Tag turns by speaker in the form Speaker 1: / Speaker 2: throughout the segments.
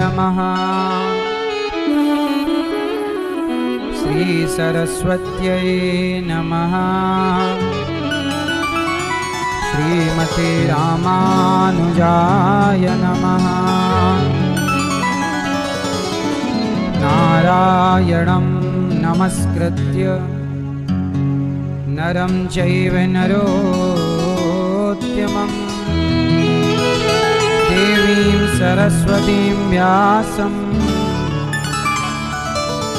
Speaker 1: नमः। श्री सरस्वत्यै नमः। श्रीमते रामानुजाय नमः। नारायणं नमस्कृत्य नरं चैव नरोत्तमम् देवीं सरस्वतीं व्यासं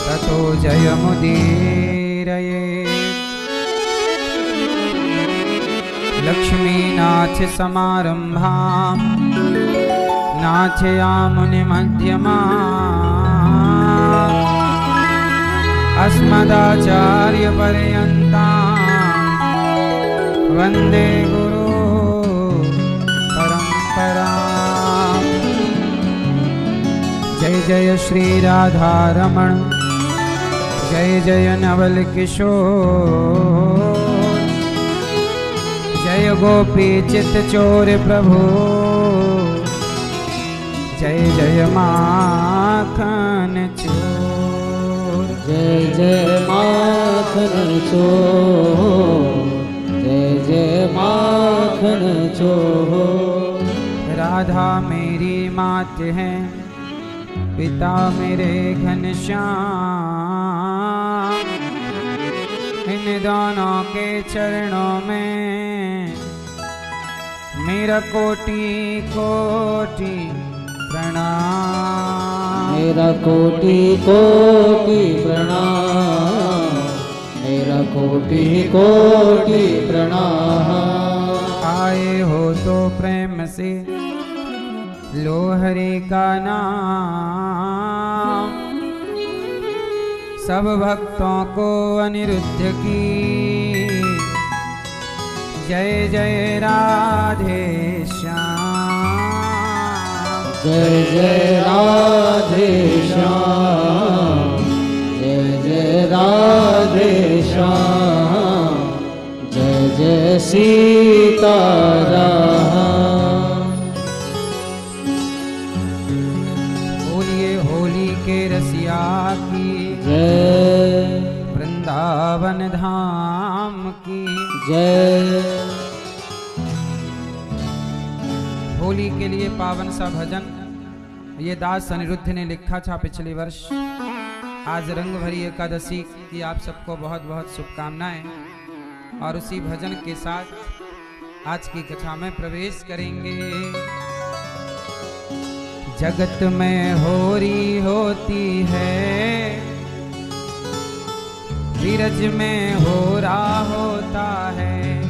Speaker 1: ततो जयमुदीरयेत्। लक्ष्मीनाथसमारम्भां नाथयामुनिमध्यमाम् अस्मदाचार्यपर्यन्तां वन्दे गुरु परम्परां। जय जय श्री राधारमण, जय जय नवल किशोर, जय गोपी चित चोर प्रभु, जय जय माखन चोर।
Speaker 2: जय जय माखन चोर, जय जय माखन चोर।
Speaker 1: राधा मेरी मात है, पिता मेरे घनश्याम। इन दोनों के चरणों में मेरा कोटि कोटि प्रणाम।
Speaker 2: मेरा कोटि कोटि प्रणाम, मेरा कोटि कोटि प्रणाम।
Speaker 1: आए हो तो प्रेम से लो हरि का नाम। सब भक्तों को अनिरुद्ध की जय जय राधे श्याम।
Speaker 2: जय जय राधे श्याम, जय जय राधे श्याम, जय जय सीताराम।
Speaker 1: बोलिए होली के रसिया की
Speaker 2: जय,
Speaker 1: वृंदावन धाम की
Speaker 2: जय।
Speaker 1: होली के लिए पावन सा भजन ये दास अनिरुद्ध ने लिखा था पिछले वर्ष। आज रंग भरी एकादशी की आप सबको बहुत बहुत शुभकामनाएं। और उसी भजन के साथ आज की कथा में प्रवेश करेंगे। जगत में होरी होती है, बीरज में होरा होता है।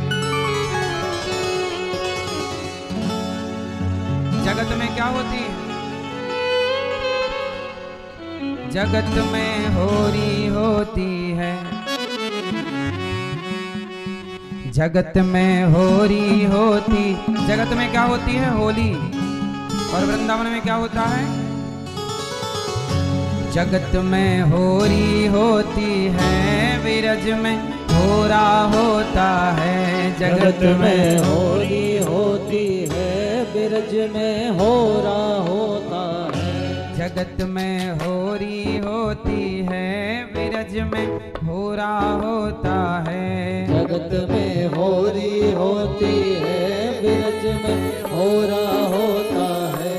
Speaker 1: जगत में क्या होती है? जगत में होरी होती है, जगत में होरी होती। जगत में क्या होती है? होली। और वृंदावन में क्या होता है? जगत में होरी होती है, विरज में होरा होता है।
Speaker 2: जगत में होरी होती है, बिरज में होरा होता है।
Speaker 1: जगत में होरी होती है, विरज में होरा होता है।
Speaker 2: जगत में होरी होती है, बिरज में होरा होता है।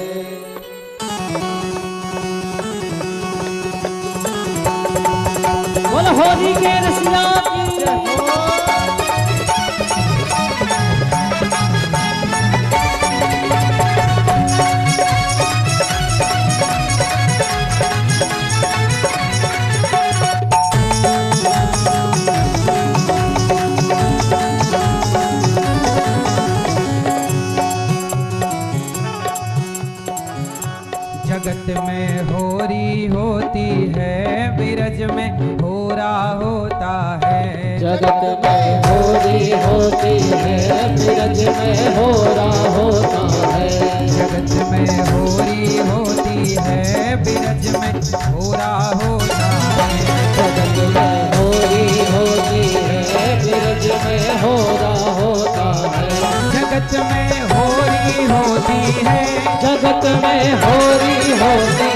Speaker 2: बोल होली के रसिया की जय हो।
Speaker 1: जगत में होरी होती है, विरज में होरा होता है।
Speaker 2: जगत में होरी होती है, बिरज में होरा होता है।
Speaker 1: जगत में होरी होती है, बिरज में होरा होता है।
Speaker 2: जगत में होरी होती है, बिरज में होरा होता है।
Speaker 1: जगत में होरी होती है,
Speaker 2: जगत में होरी होती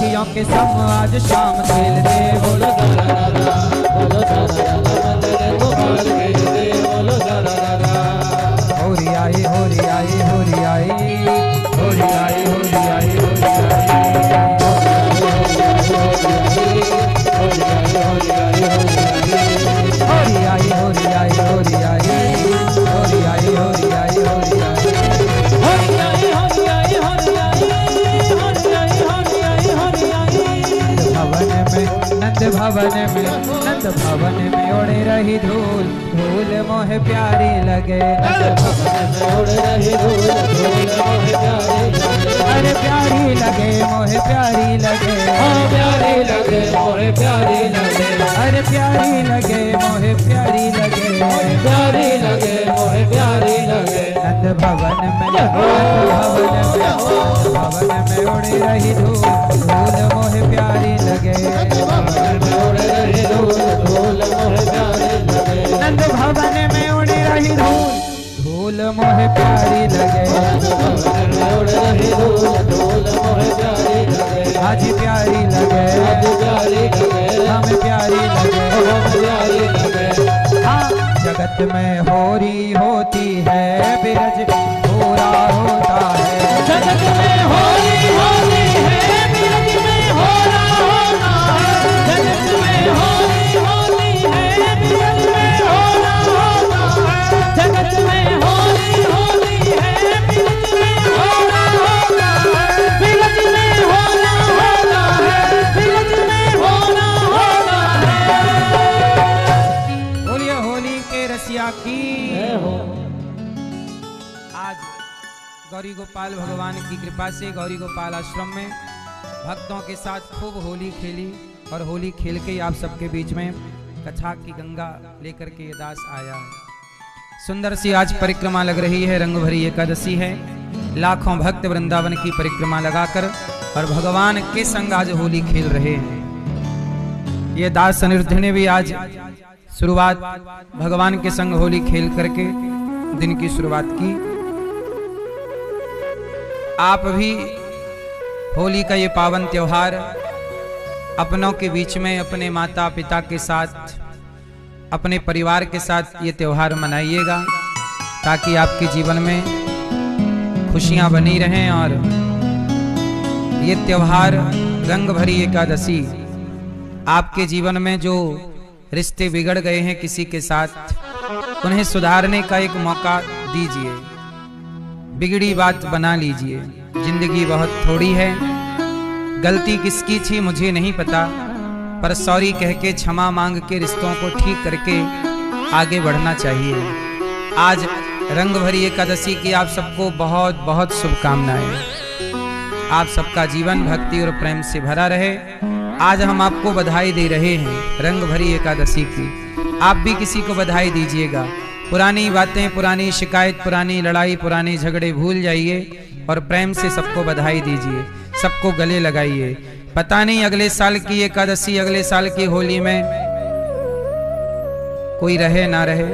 Speaker 1: गोपियों के संग आज शाम खेलते।
Speaker 2: बोलो दादा बोलो दादा मदन गोपाल खेलते। बोलो दादा
Speaker 1: होरी आई होरी आई होरी आई होरी आई होरी आई होरी आई होरी आई होरी आई होरी आई होरी आई होरी नंद भवन में उड़े रही धूल धूल मोह प्यारी लगे। अरे प्यारी लगे मोह प्यारी लगे प्यारी लगे मोह प्यारी लगे। अरे प्यारी लगे मोह प्यारी लगे प्यारी लगे मोह प्यारी लगे। नंद भवन में उड़े रही धूल धूल मोह प्यारी लगे। नंद भवन में उड़ी रही धूल धूल मोह प्यारी लगे। आज प्यारी लगे हमें प्यारी लगे। हाँ जगत में होरी होती है बिरज होरा होता है। जगत में होरी होती है बिरज में होरा होता है। जगत में होरी होती है बिरज में होरा होता है। जगत में होरी होती है बिरज में होरा होता है। बिरज में होरा होता है बिरज में होरा होता है। बोलिए होली के रसिया की। आज गौरी गोपाल भगवान की कृपा से गौरी गोपाल आश्रम में भक्तों के साथ खूब होली खेली और होली खेल के आप सबके बीच में कथा की गंगा लेकर के ये दास आया है। सुंदर सी आज परिक्रमा लग रही है। रंग भरी एकादशी है। लाखों भक्त वृंदावन की परिक्रमा लगाकर और भगवान के संग आज होली खेल रहे हैं। ये दास अनिरुद्ध ने भी आज शुरुआत भगवान के संग होली खेल करके दिन की शुरुआत की। आप भी होली का ये पावन त्योहार अपनों के बीच में अपने माता पिता के साथ अपने परिवार के साथ ये त्योहार मनाइएगा ताकि आपके जीवन में खुशियां बनी रहें। और ये त्योहार रंग भरी एकादशी आपके जीवन में जो रिश्ते बिगड़ गए हैं किसी के साथ उन्हें सुधारने का एक मौका दीजिए। बिगड़ी बात बना लीजिए। जिंदगी बहुत थोड़ी है। गलती किसकी थी मुझे नहीं पता पर सॉरी कह के क्षमा मांग के रिश्तों को ठीक करके आगे बढ़ना चाहिए। आज रंग भरी एकादशी की आप सबको बहुत बहुत शुभकामनाएं। आप सबका जीवन भक्ति और प्रेम से भरा रहे। आज हम आपको बधाई दे रहे हैं रंग भरी एकादशी की। आप भी किसी को बधाई दीजिएगा। पुरानी बातें पुरानी शिकायत पुरानी लड़ाई पुराने झगड़े भूल जाइए और प्रेम से सबको बधाई दीजिए। सबको गले लगाइए। पता नहीं अगले साल की एकादशी अगले साल की होली में कोई रहे ना रहे,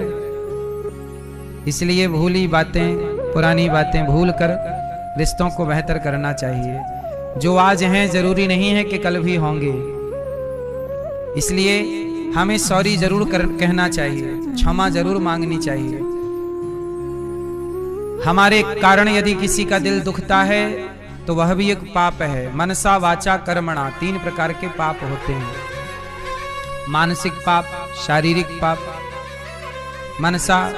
Speaker 1: इसलिए भूली बातें पुरानी बातें भूल कर रिश्तों को बेहतर करना चाहिए। जो आज हैं जरूरी नहीं है कि कल भी होंगे, इसलिए हमें सॉरी जरूर कहना चाहिए, क्षमा जरूर मांगनी चाहिए। हमारे कारण यदि किसी का दिल दुखता है तो वह भी एक पाप है। मनसा वाचा कर्मणा 3 प्रकार के पाप होते हैं। मानसिक पाप, शारीरिक पाप। मनसा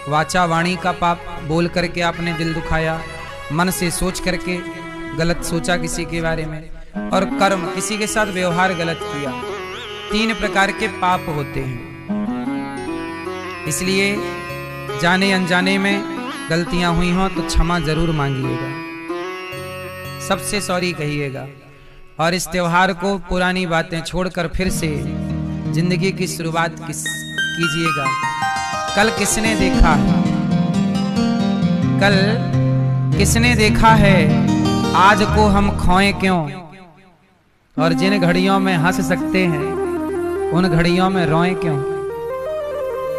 Speaker 1: वाचा वाणी का पाप, बोल करके आपने दिल दुखाया, मन से सोच करके गलत सोचा किसी के बारे में, और कर्म किसी के साथ व्यवहार गलत किया। 3 प्रकार के पाप होते हैं। इसलिए जाने अनजाने में गलतियां हुई हों तो क्षमा जरूर मांगिएगा, सबसे सॉरी कहिएगा। और इस त्योहार को पुरानी बातें छोड़कर फिर से जिंदगी की शुरुआत कीजिएगा। कल किसने देखा है, कल किसने देखा है, आज को हम खोएं क्यों। और जिन घड़ियों में हंस सकते हैं उन घड़ियों में रोएं क्यों।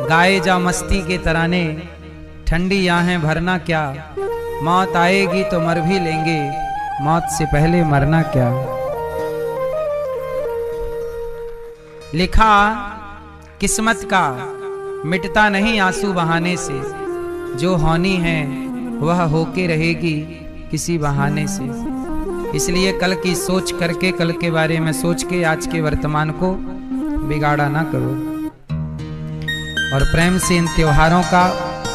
Speaker 1: गाए जा मस्ती के तराने, ठंडी आहें भरना क्या। मौत आएगी तो मर भी लेंगे, मौत से पहले मरना क्या। लिखा किस्मत का मिटता नहीं आंसू बहाने से, जो होनी है वह होके रहेगी किसी बहाने से। इसलिए कल की सोच करके, कल के बारे में सोच के आज के वर्तमान को बिगाड़ा ना करो। और प्रेम से इन त्योहारों का,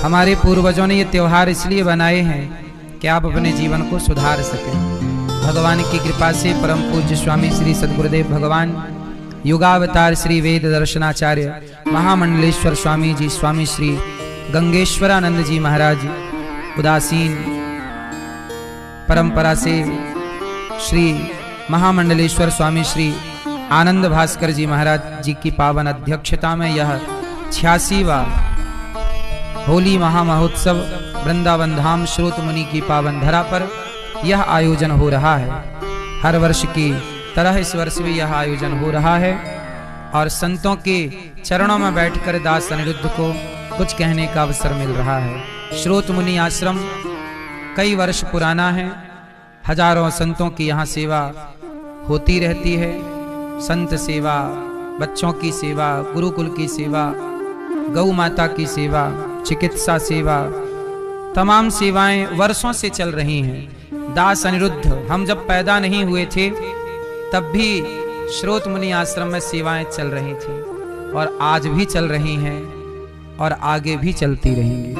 Speaker 1: हमारे पूर्वजों ने ये त्योहार इसलिए बनाए हैं कि आप अपने जीवन को सुधार सकें। भगवान की कृपा से परम पूज्य स्वामी श्री सद्गुरुदेव भगवान युगावतार श्री वेद दर्शनाचार्य महामंडलेश्वर स्वामी जी, स्वामी श्री गंगेश्वरानंद जी महाराज, उदासीन परंपरा से श्री महामंडलेश्वर स्वामी श्री आनंद भास्कर जी महाराज जी की पावन अध्यक्षता में यह 86वां होली महामहोत्सव वृंदावन धाम श्रोत मुनि की पावन धरा पर यह आयोजन हो रहा है। हर वर्ष की तरह इस वर्ष भी यह आयोजन हो रहा है और संतों के चरणों में बैठकर दास अनिरुद्ध को कुछ कहने का अवसर मिल रहा है। श्रोत मुनि आश्रम कई वर्ष पुराना है, हजारों संतों की यहाँ सेवा होती रहती है। संत सेवा, बच्चों की सेवा, गुरुकुल की सेवा, गौ माता की सेवा, चिकित्सा सेवा, तमाम सेवाएं वर्षों से चल रही हैं। दास अनिरुद्ध हम जब पैदा नहीं हुए थे तब भी श्रोत मुनि आश्रम में सेवाएं चल रही थी और आज भी चल रही हैं और आगे भी चलती रहेंगी।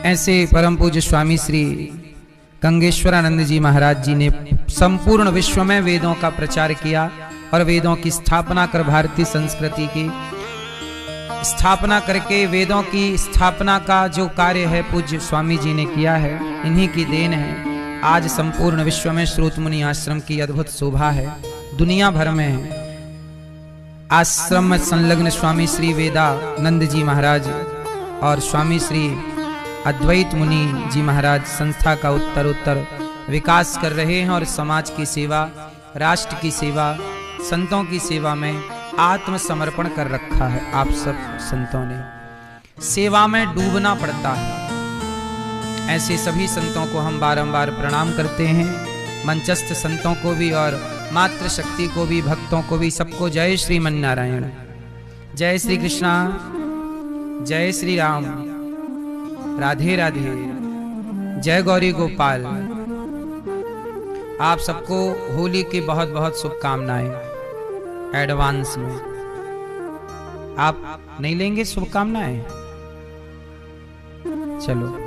Speaker 1: ऐसे परम पूज्य स्वामी श्री गंगेश्वरानंद जी महाराज जी ने संपूर्ण विश्व में वेदों का प्रचार किया और वेदों की स्थापना कर भारतीय संस्कृति की स्थापना करके वेदों की स्थापना का जो कार्य है पूज्य स्वामी जी ने किया है, इन्हीं की देन है। आज संपूर्ण विश्व में श्रोत मुनि आश्रम की अद्भुत शोभा है, दुनिया भर में है। आश्रम में संलग्न स्वामी श्री वेदानंद जी महाराज और स्वामी श्री अद्वैत मुनि जी महाराज संस्था का उत्तर विकास कर रहे हैं और समाज की सेवा, राष्ट्र की सेवा, संतों की सेवा में आत्मसमर्पण कर रखा है। आप सब संतों ने सेवा में डूबना पड़ता है। ऐसे सभी संतों को हम बारंबार प्रणाम करते हैं, मंचस्थ संतों को भी और मातृ शक्ति को भी, भक्तों को भी, सबको जय श्रीमन नारायण, जय श्री कृष्णा, जय श्री राम, राधे राधे, जय गौरी गोपाल। आप सबको होली की बहुत बहुत शुभकामनाएं एडवांस में। आप नहीं लेंगे शुभकामनाएं? चलो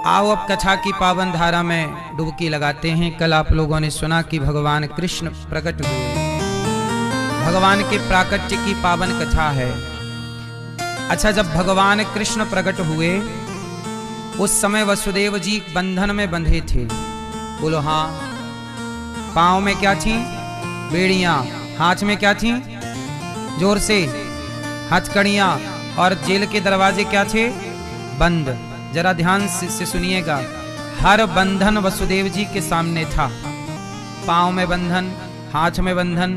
Speaker 1: आओ अब कथा की पावन धारा में डुबकी लगाते हैं। कल आप लोगों ने सुना कि भगवान कृष्ण प्रकट हुए, भगवान के प्राकट्य की पावन कथा है। अच्छा, जब भगवान कृष्ण प्रकट हुए उस समय वसुदेव जी बंधन में बंधे थे। बोलो हाँ। पांव में क्या थी? बेड़ियां। हाथ में क्या थी? जोर से हथकड़ियां। और जेल के दरवाजे क्या थे? बंद। जरा ध्यान से सुनिएगा, हर बंधन वसुदेव जी के सामने था। पांव में बंधन, हाथ में बंधन,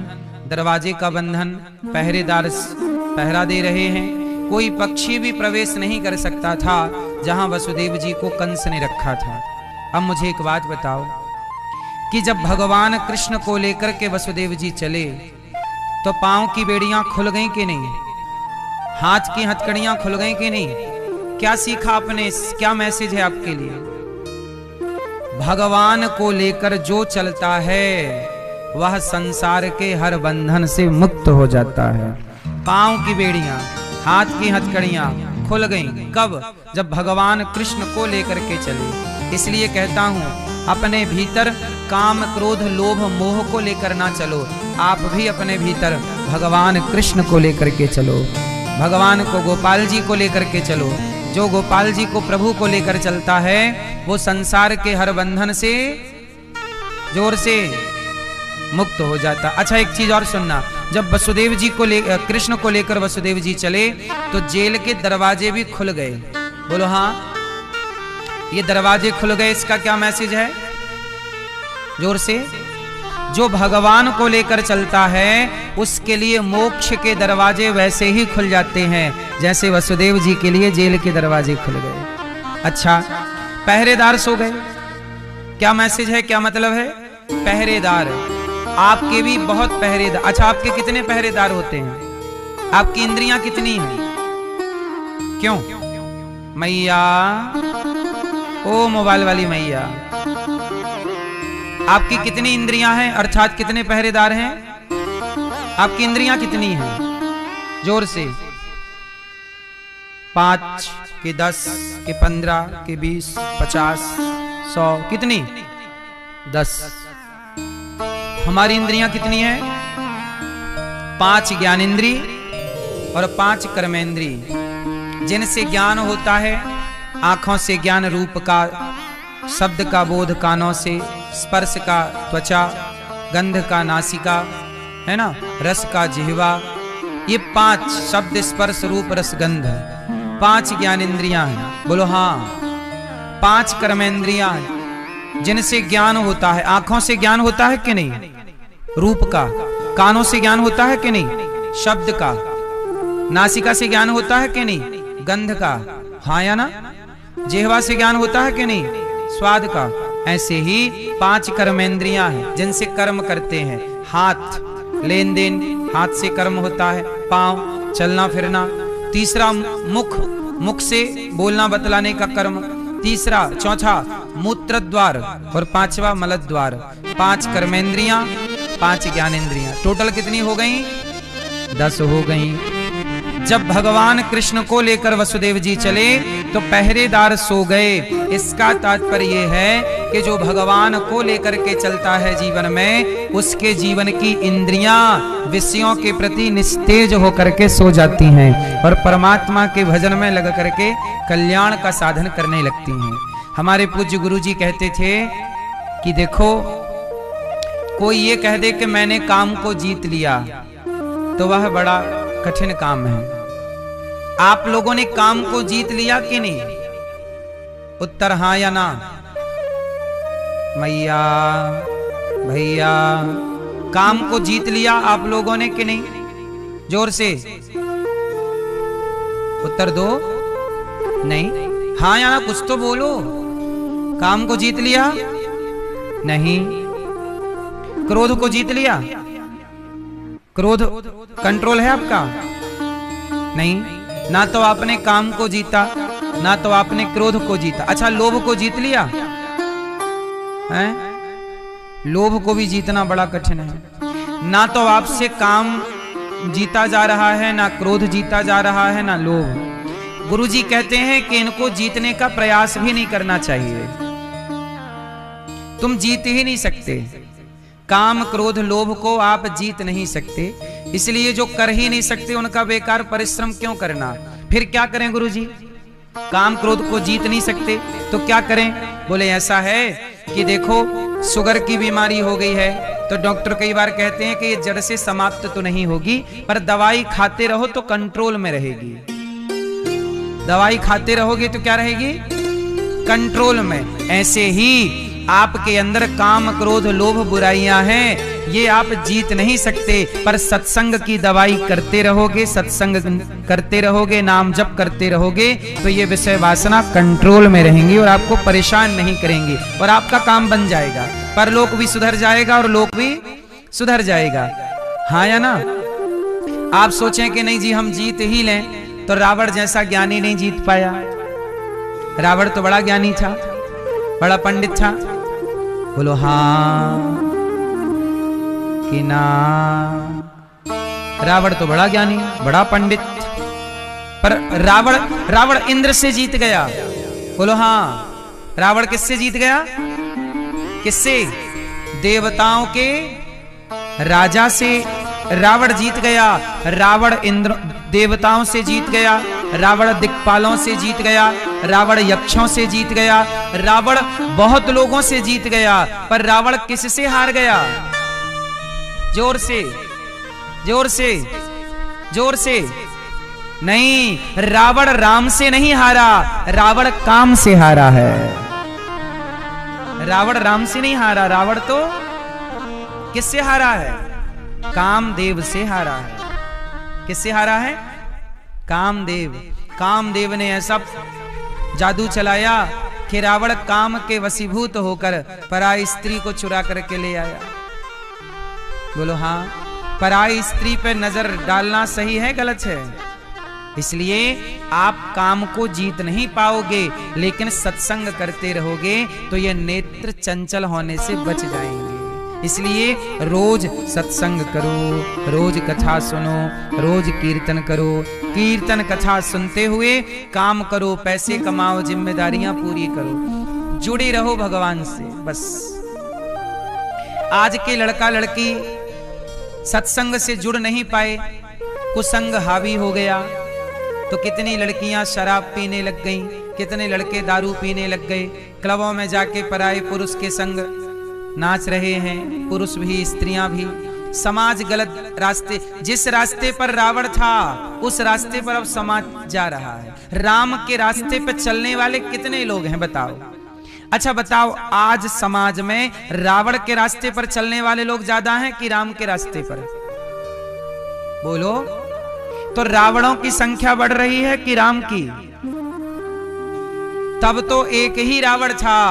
Speaker 1: दरवाजे का बंधन, पहरेदार पहरा दे रहे हैं। कोई पक्षी भी प्रवेश नहीं कर सकता था जहां वसुदेव जी को कंस ने रखा था। अब मुझे एक बात बताओ कि जब भगवान कृष्ण को लेकर के वसुदेव जी चले तो पांव की बेड़ियां खुल गईं कि नहीं? हाथ की हथकड़ियां खुल गईं कि नहीं? क्या सीखा आपने? क्या मैसेज है आपके लिए? भगवान को लेकर जो चलता है वह संसार के हर बंधन से मुक्त हो जाता है। पांव की बेड़ियां, हाथ की हथकड़ियां खुल गईं। कब? जब भगवान कृष्ण को लेकर के चले। इसलिए कहता हूं, अपने भीतर काम, क्रोध, लोभ, मोह को लेकर ना चलो। आप भी अपने भीतर भगवान कृष्ण को लेकर के चलो, भगवान को, गोपाल जी को लेकर के चलो। जो गोपाल जी को, प्रभु को लेकर चलता है वो संसार के हर बंधन से जोर से मुक्त हो जाता। अच्छा, एक चीज और सुनना, जब वसुदेव जी को कृष्ण को लेकर वसुदेव जी चले तो जेल के दरवाजे भी खुल गए। बोलो हाँ। ये दरवाजे खुल गए, इसका क्या मैसेज है? जोर से। जो भगवान को लेकर चलता है उसके लिए मोक्ष के दरवाजे वैसे ही खुल जाते हैं जैसे वसुदेव जी के लिए जेल के दरवाजे खुल गए। अच्छा, पहरेदार सो गए, क्या मैसेज है, क्या मतलब है? पहरेदार आपके भी बहुत पहरेदार। अच्छा, आपके कितने पहरेदार होते हैं? आपकी इंद्रियां कितनी हैं? क्यों मैया, ओ मोबाइल वाली मैया, आपकी कितनी इंद्रियां हैं अर्थात कितने पहरेदार हैं? आपकी इंद्रियां कितनी हैं? जोर से। 5 के 10 के 15 के 20 50 100 कितनी? 10। हमारी इंद्रियां कितनी हैं? 5 ज्ञानेंद्री और 5 कर्मेंद्री, जिनसे ज्ञान होता है। आंखों से ज्ञान रूप का, शब्द का बोध कानों से, स्पर्श का त्वचा, गंध का नासिका, है ना, रस का जिह्वा। ये 5 शब्द स्पर्श रूप रस गंध 5 ज्ञानेंद्रियां हैं। बोलो हाँ। 5 कर्मेंद्रियां हैं जिनसे ज्ञान होता है। आंखों से ज्ञान होता है कि नहीं? रूप का। कानों से ज्ञान होता है कि नहीं? शब्द का। नासिका से ज्ञान होता है कि नहीं? गंध का। हाँ या ना? जिह्वा से ज्ञान होता है कि नहीं? स्वाद का। ऐसे ही 5 कर्मेंद्रियां हैं जिनसे कर्म करते हैं। हाथ लेन देन, हाथ से कर्म होता है। पांव चलना फिरना। तीसरा मुख, मुख से बोलना बतलाने का कर्म। तीसरा चौथा मूत्र द्वार और 5वां मल द्वार। 5 कर्मेंद्रियां 5 ज्ञानेंद्रियां, टोटल कितनी हो गई? 10 हो गई। जब भगवान कृष्ण को लेकर वसुदेव जी चले तो पहरेदार सो गए। इसका तात्पर्य है कि जो भगवान को लेकर के चलता है जीवन में, उसके जीवन की इंद्रियां विषयों के प्रति निस्तेज होकर के सो जाती हैं और परमात्मा के भजन में लग करके कल्याण का साधन करने लगती हैं। हमारे पूज्य गुरु जी कहते थे कि देखो, कोई ये कह दे कि मैंने काम को जीत लिया तो वह बड़ा कठिन काम है। आप लोगों ने काम को जीत लिया कि नहीं? उत्तर हाँ या ना? मैया भैया, काम को जीत लिया आप लोगों ने कि नहीं? जोर से उत्तर दो। नहीं, हाँ या ना कुछ तो बोलो। काम को जीत लिया? नहीं। क्रोध को जीत लिया? क्रोध कंट्रोल है आपका? नहीं। ना तो आपने काम को जीता, ना तो आपने क्रोध को जीता। अच्छा, लोभ को जीत लिया है? लोभ को भी जीतना बड़ा कठिन है। ना तो आपसे काम जीता जा रहा है, ना क्रोध जीता जा रहा है, ना लोभ। गुरुजी कहते हैं कि इनको जीतने का प्रयास भी नहीं करना चाहिए। तुम जीत ही नहीं सकते। काम क्रोध लोभ को आप जीत नहीं सकते, इसलिए जो कर ही नहीं सकते उनका बेकार परिश्रम क्यों करना। फिर क्या करें गुरुजी? काम क्रोध को जीत नहीं सकते तो क्या करें? बोले ऐसा है कि देखो, शुगर की बीमारी हो गई है तो डॉक्टर कई बार कहते हैं कि ये जड़ से समाप्त तो नहीं होगी, पर दवाई खाते रहो तो कंट्रोल में रहेगी। दवाई खाते रहोगे तो क्या रहेगी? कंट्रोल में। ऐसे ही आपके अंदर काम क्रोध लोभ बुराइयां हैं, ये आप जीत नहीं सकते, पर सत्संग की दवाई करते रहोगे, सत्संग करते रहोगे, नाम जप करते रहोगे तो ये विषय वासना कंट्रोल में रहेंगी और आपको परेशान नहीं करेंगे और आपका काम बन जाएगा। परलोक भी सुधर जाएगा और लोक भी सुधर जाएगा। हाँ या ना? आप सोचें कि नहीं जी हम जीत ही लें, तो रावण जैसा ज्ञानी नहीं जीत पाया। रावण तो बड़ा ज्ञानी था, बड़ा पंडित था। बोलो हाँ कि ना? रावण तो बड़ा ज्ञानी, बड़ा पंडित, पर रावण इंद्र से जीत गया। बोलो हाँ। रावण किससे जीत गया? किससे? देवताओं के राजा से रावण जीत गया। रावण इंद्र देवताओं से जीत गया, रावण दिक्पालों से जीत गया, रावण यक्षों से जीत गया, रावण बहुत लोगों से जीत गया, पर रावण किससे हार गया? जोर से, जोर से, जोर से। नहीं, रावण राम से नहीं हारा, रावण काम से हारा है। रावण राम से नहीं हारा, रावण तो किससे हारा है? कामदेव से हारा है। किससे हारा है? कामदेव। कामदेव ने ऐसा जादू चलाया कि रावण काम के वशीभूत होकर पराई स्त्री को चुरा करके ले आया। बोलो हाँ। पराई स्त्री पे नजर डालना सही है गलत है? इसलिए आप काम को जीत नहीं पाओगे, लेकिन सत्संग करते रहोगे तो ये नेत्र चंचल होने से बच जाएंगे। इसलिए रोज सत्संग करो, रोज कथा सुनो, रोज कीर्तन करो, कीर्तन कथा सुनते हुए काम करो, पैसे कमाओ, जिम्मेदारियां पूरी करो, जुड़े रहो भगवान से बस। आज के लड़का लड़की सत्संग से जुड़ नहीं पाए, कुसंग हावी हो गया, तो कितनी लड़कियां शराब पीने लग गईं, कितने लड़के दारू पीने लग गए, क्लबों में जाके पराये पुरुष के संग नाच रहे हैं, पुरुष भी स्त्रियां भी। समाज गलत रास्ते, जिस रास्ते पर रावण था उस रास्ते पर अब समाज जा रहा है। राम के रास्ते पर चलने वाले कितने लोग हैं बताओ? अच्छा बताओ, आज समाज में रावण के रास्ते पर चलने वाले लोग ज्यादा हैं कि राम के रास्ते पर? बोलो। तो रावणों की संख्या बढ़ रही है कि राम की? तब तो एक ही रावण था।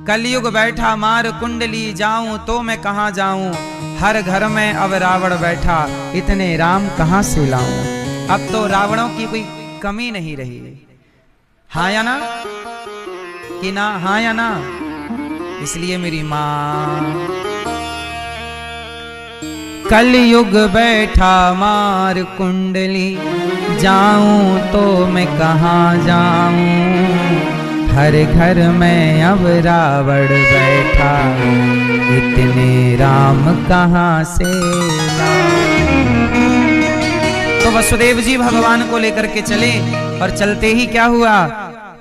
Speaker 1: कलयुग बैठा मार कुंडली, जाऊं तो मैं कहां जाऊं, हर घर में अब रावण बैठा, इतने राम कहां से लाऊं। अब तो रावणों की कोई कमी नहीं रही है। हाँ या ना? कि ना? हाँ या ना? इसलिए मेरी मां, कलयुग बैठा मार कुंडली, जाऊं तो मैं कहां जाऊं, हर घर में अब रावण बैठा, इतने राम कहां से लाऊं। तो वसुदेव जी भगवान को लेकर के चले, और चलते ही क्या हुआ?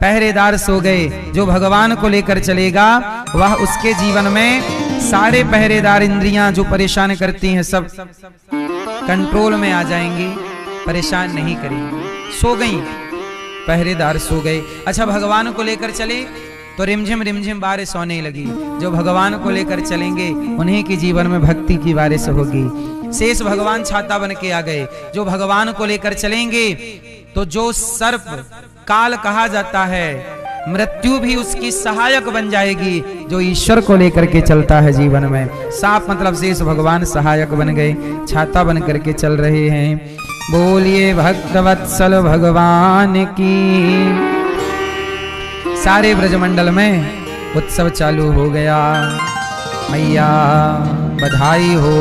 Speaker 1: पहरेदार सो गए। जो भगवान को लेकर चलेगा वह उसके जीवन में सारे पहरेदार इंद्रियां जो परेशान करती हैं सब कंट्रोल में आ जाएंगी, परेशान नहीं करेंगी। सो गई, पहरेदार सो गए। अच्छा, भगवान को लेकर चले तो रिमझिम बारिश होने लगी। जो भगवान को लेकर चलेंगे उन्हीं के जीवन में भक्ति की बारिश होगी। शेष भगवान छाता बन के आ गए। जो भगवान को लेकर चलेंगे तो जो सर्प काल कहा जाता है, मृत्यु भी उसकी सहायक बन जाएगी। जो ईश्वर को लेकर के चलता है जीवन में, साफ मतलब शेष भगवान सहायक बन गए, छाता बन करके चल रहे हैं। बोलिए भक्तवत्सल भगवान की। सारे ब्रजमंडल में उत्सव चालू हो गया। मैया बधाई हो।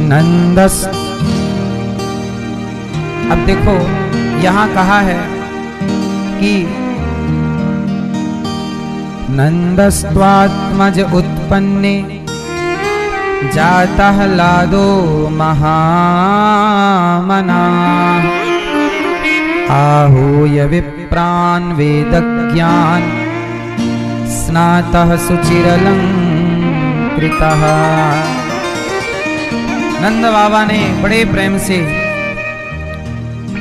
Speaker 1: नंदस, अब देखो यहां कहा है कि नंदस्त्वात्मज उत्पन्ने जातः लादो महामना, आहूय विप्रान् वेदज्ञान स्नातः सुचिरलंकृतः। नंद बाबा ने बड़े प्रेम से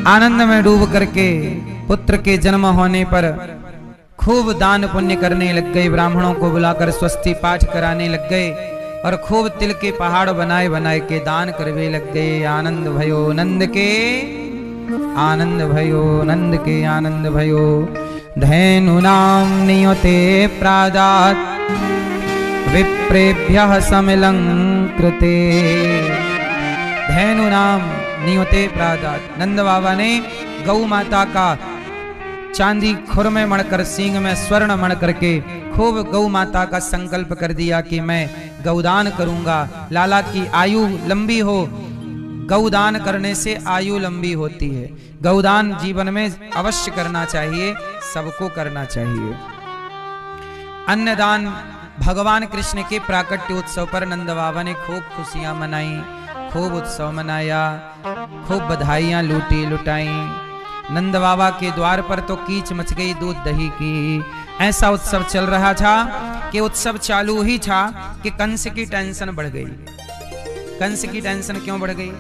Speaker 1: आनंद में डूब करके पुत्र के जन्म होने पर खूब दान पुण्य करने लग गए। ब्राह्मणों को बुलाकर स्वस्ति पाठ कराने लग गए और खूब तिल के पहाड़ बनाए बनाए के दान करवे लग गए। आनंद भयो नंद के, आनंद भयो नंद के, आनंद भयो। धैनुनाम नियते प्रादात् विप्रेभ्यः समलंकृते। धैनु नाम नियते प्रादात। नंद बाबा ने गौ माता का चांदी खुर में मणकर, सींग में स्वर्ण मण करके खूब गौ माता का संकल्प कर दिया कि मैं गौदान करूंगा, लाला की आयु लंबी हो। गौदान करने से आयु लंबी होती है। गौदान जीवन में अवश्य करना चाहिए, सबको करना चाहिए। अन्नदान भगवान कृष्ण के प्राकट्य उत्सव पर नंद बाबा ने खूब खुशियां मनाई, खूब उत्सव मनाया, खूब बधाइयां लूटी लुटाई। नंद बाबा के द्वार पर तो कीच मच गई दूध दही की। ऐसा उत्सव चल रहा था कि उत्सव चालू ही था कि कंस की टेंशन बढ़ गई। कंस की टेंशन क्यों बढ़ गई?